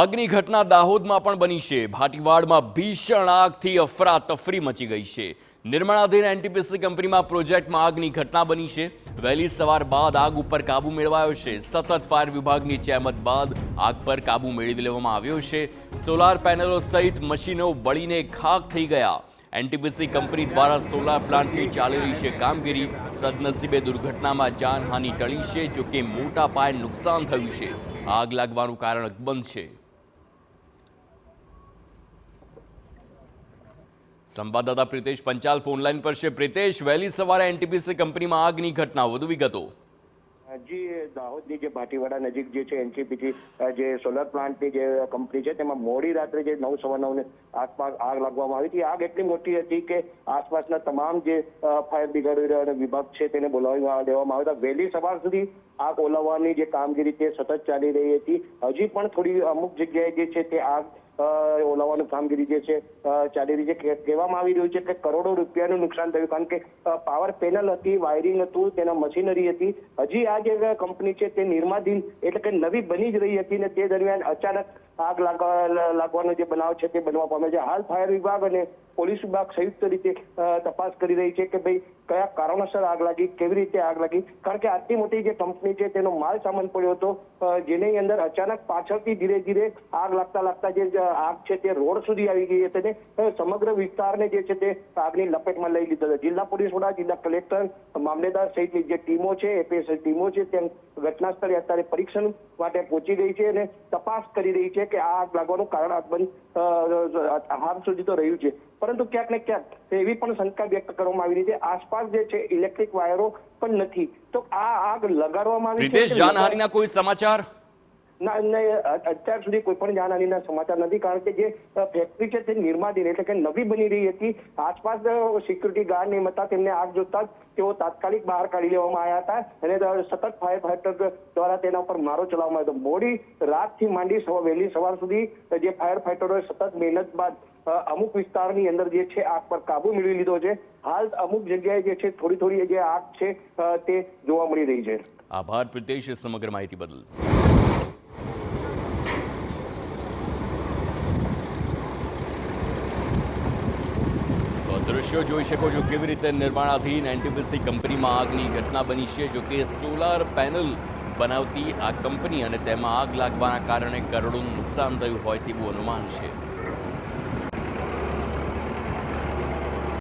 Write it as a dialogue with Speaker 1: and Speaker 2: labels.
Speaker 1: આગની ઘટના દાહોદમાં પણ બની છે। ભાટીવાડમાં ભીષણ આગથી અફરાતફરી મચી ગઈ છે। નિર્માણાધીન એનટીપીસી કંપનીમાં પ્રોજેક્ટમાં આગની ઘટના બની છે। વહેલી સવાર બાદ આગ ઉપર કાબુ મેળવાયો છે। સતત ફાયર વિભાગની જહેમત બાદ આગ પર કાબુ મેળવી લેવામાં આવ્યો છે। સોલાર પેનલો સહિત મશીનો બળીને ખાખ થઈ ગયા। એનટીપીસી કંપની દ્વારા સોલાર પ્લાન્ટની ચાલી રહી છે કામગીરી। સદનસીબે દુર્ઘટનામાં જાનહાનિ ટળી છે, જોકે મોટા પાયે નુકસાન થયું છે। આગ લાગવાનું કારણ અકબંધ છે। સંવાદદાતા પ્રિતેશ પંચાલ ફોનલાઈન પર છે। પ્રિતેશ, વહેલી સવારે એનટીપીસી કંપનીમાં આગની ઘટના, વધુ વિગતો।
Speaker 2: જી, દાહોદની જે ભાટીવાડા નજીક જે છે એનટીપીસી જે સોલર પ્લાન્ટની જે કંપની છે તેમાં મોડી રાત્રે જે 9:15 આસપાસ આગ લાગવામાં આવી હતી। આગ એટલી મોટી હતી કે આસપાસના તમામ જે ફાયર બ્રિગેડ વિભાગ છે તેને બોલાવી દેવામાં આવ્યા હતા। વહેલી સવાર સુધી આગ ઓલવવાની જે કામગીરી તે સતત ચાલી રહી હતી। હજી પણ થોડી અમુક જગ્યાએ જે છે તે આગ ઓલવવાની કામગીરી જે છે ચાલી રહી છે। કહેવામાં આવી રહ્યું છે કે કરોડો રૂપિયાનું નુકસાન થયું, કારણ કે પાવર પેનલ હતી, વાયરિંગ હતું, તેના મશીનરી હતી। હજી આ જે કંપની છે તે નિર્માધીન એટલે કે નવી બની જ રહી હતી ને તે દરમિયાન અચાનક આગ લાગવાનો જે બનાવ છે તે બનવા પામ્યો છે। હાલ ફાયર વિભાગ અને પોલીસ વિભાગ સંયુક્ત રીતે તપાસ કરી રહી છે કે ભાઈ કયા કારણોસર આગ લાગી, કેવી રીતે આગ લાગી, કારણ કે આટલી મોટી જે કંપની છે તેનો માલ સામાન પડ્યો હતો, જેની અંદર અચાનક પાછળથી ધીરે ધીરે આગ લાગતા જે આગ છે તે રોડ સુધી આવી ગઈ હતી અને સમગ્ર વિસ્તારને જે છે તે આગની લપેટમાં લઈ લીધો હતો। જિલ્લા પોલીસ વડા, જિલ્લા કલેક્ટર, મામલેદાર સહિતની જે ટીમો છે, એપીએસએલ ટીમો છે, તે ઘટના સ્થળે અત્યારે પરીક્ષણ માટે પહોંચી ગઈ છે અને તપાસ કરી રહી છે કે આ આગ લાગવાનું કારણ અકબંધ હાલ સુધી તો રહ્યું છે, પરંતુ ક્યાંક ને ક્યાંક એવી પણ શંકા વ્યક્ત કરવામાં આવી રહી છે આસપાસ જે છે ઇલેક્ટ્રિક વાયરો પણ નથી, તો આ આગ લગાડવામાં આવી છે।
Speaker 1: જાનહાનિના કોઈ સમાચાર
Speaker 2: અત્યાર સુધી કોઈ પણ જાનહાનિના સમાચાર નથી, કારણ કે જે ફેક્ટરી છે તે નિર્માધીન એટલે કે નવી બની રહી હતી। આસપાસ સિક્યુરિટી ગાર્ડ નહીં હતા, તેમને આગ જોતા તેઓ તાત્કાલિક બહાર કાઢી લેવામાં આવ્યા હતા અને સતત ફાયર ફાઈટર દ્વારા તેના ઉપર મારો ચલાવવામાં આવ્યો હતો। મોડી રાતથી માંડી વહેલી સવાર સુધી જે ફાયર ફાઈટરોએ સતત મહેનત બાદ અમુક વિસ્તારની અંદર જે છે આગ પર કાબુ મેળવી લીધો છે। હાલ અમુક જગ્યાએ જે છે થોડી જે આગ છે તે જોવા મળી રહી છે।
Speaker 1: આભાર પ્રિતેશ સમગ્ર માહિતી બદલ। દ્રશ્યો જોઈ શકો છો કેવી રીતે નિર્માણાધીન એનટીપીસી કંપનીમાં આગની ઘટના બની છે। જો કે સોલાર પેનલ બનાવતી આ કંપની અને તેમાં આગ લાગવાના કારણે કરોડોનું નુકસાન થયું હોય તેવું અનુમાન છે।